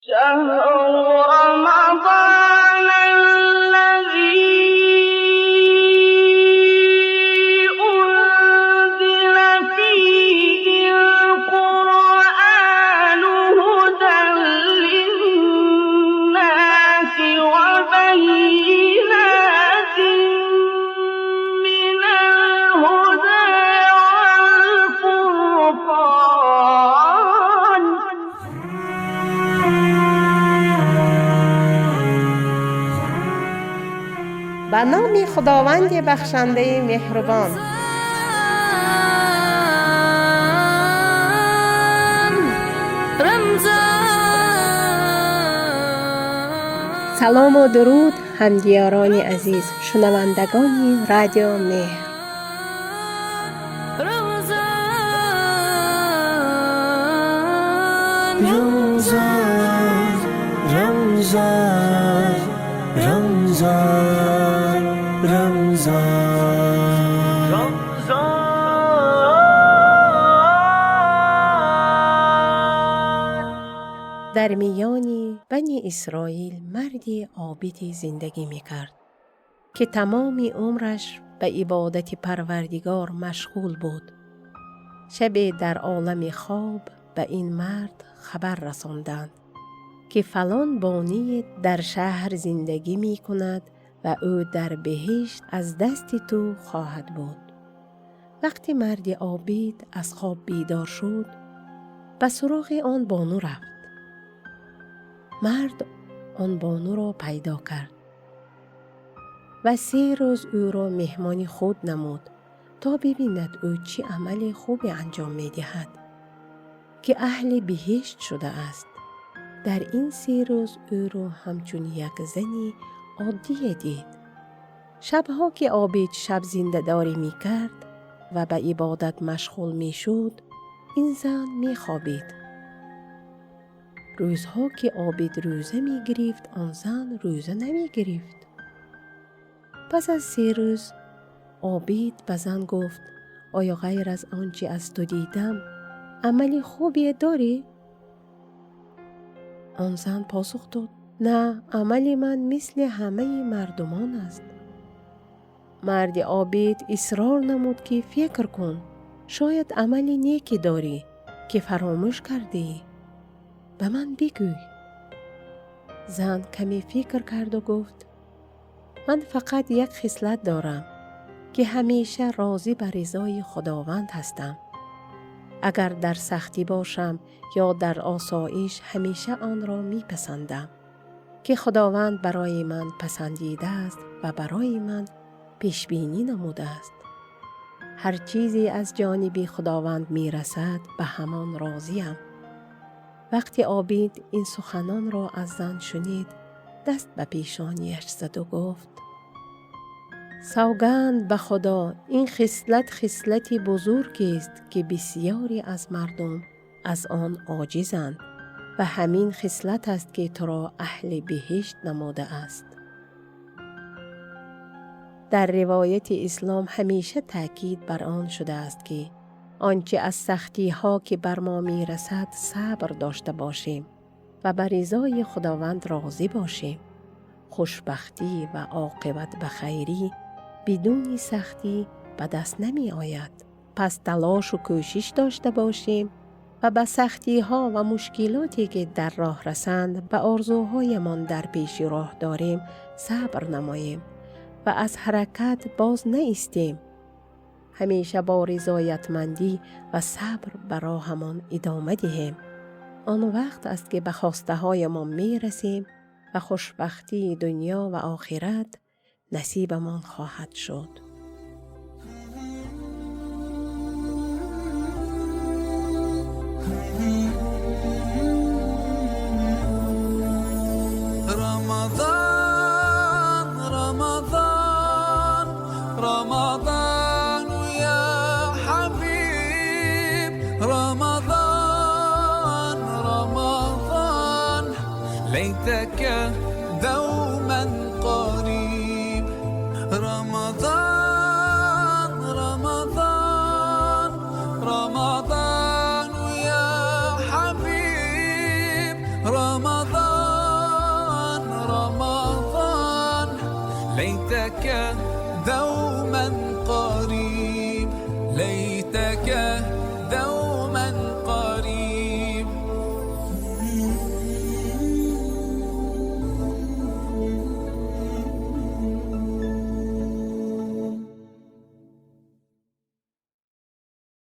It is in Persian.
شهر رمضان الذي أنزل فيه القرآن هدى للناس وبينات من الهدى والفرقان. به نام خداوند بخشنده مهربان. سلام و درود همگیاران عزیز، شنوندگان رادیو مهر. در میان بنی اسرائیل مردی عابدی زندگی میکرد که تمام عمرش به عبادت پروردگار مشغول بود. شب در عالم خواب به این مرد خبر رساندند که فلان بانی در شهر زندگی می کند و او در بهشت از دست تو خواهد بود. وقتی مرد عابد از خواب بیدار شد، به سراغ آن بانو رفت. مرد آن بانو را پیدا کرد و 3 روز او را مهمان خود نمود تا ببیند او چه عمل خوبی انجام می دهد که اهل بهشت شده است. در این 3 روز او را همچون یک زنی عادی دید. شبها که عابد شب زنده داری می کرد و به عبادت مشغول می شد، این زن می خوابید. روزها که عابد روزه می گرفت، آن زن روزه نمی گرفت. پس از 3 روز عابد به زن گفت: آیا غیر از آنچه از تو دیدم عمل خوبی داری؟ آن زن پاسخ داد: نه، عمل من مثل همه مردمان است. مرد عابد اصرار نمود که فکر کن، شاید عمل نیکی داری که فراموش کردی. به من بگوی. زن کمی فکر کرد و گفت: من فقط یک خصلت دارم که همیشه راضی به رضای خداوند هستم. اگر در سختی باشم یا در آسایش همیشه آن را میپسندم که خداوند برای من پسندیده است و برای من پیش بینی نموده است. هر چیزی از جانب خداوند میرسد به همان راضیم. وقتی عابد این سخنان را از زن شنید، دست به پیشانیش زد و گفت: سوگند به خدا، این خصلت بزرگی است که بسیاری از مردم از آن عاجزند و همین خصلت است که تو را اهل بهشت نموده است. در روایت اسلام همیشه تاکید بر آن شده است که آنچه از سختی ها که بر ما می رسد صبر داشته باشیم و بر رضای خداوند راضی باشیم. خوشبختی و عاقبت به خیری بدون سختی به دست نمی آید. پس تلاش و کوشش داشته باشیم و به سختی ها و مشکلاتی که در راه رسند به آرزوهایمان در پیش راه داریم صبر نماییم و از حرکت باز نایستیم. همیشه با رضایتمندی و صبر به راهمان ادامه دهیم. آن وقت است که به خواسته های ما می رسیم و خوشبختی دنیا و آخرت نصیبمان خواهد شد. رمضان يا حبيب، رمضان ليتك دوما قريب. رمضان يا حبيب، رمضان ليتك دوما قريب، ليتك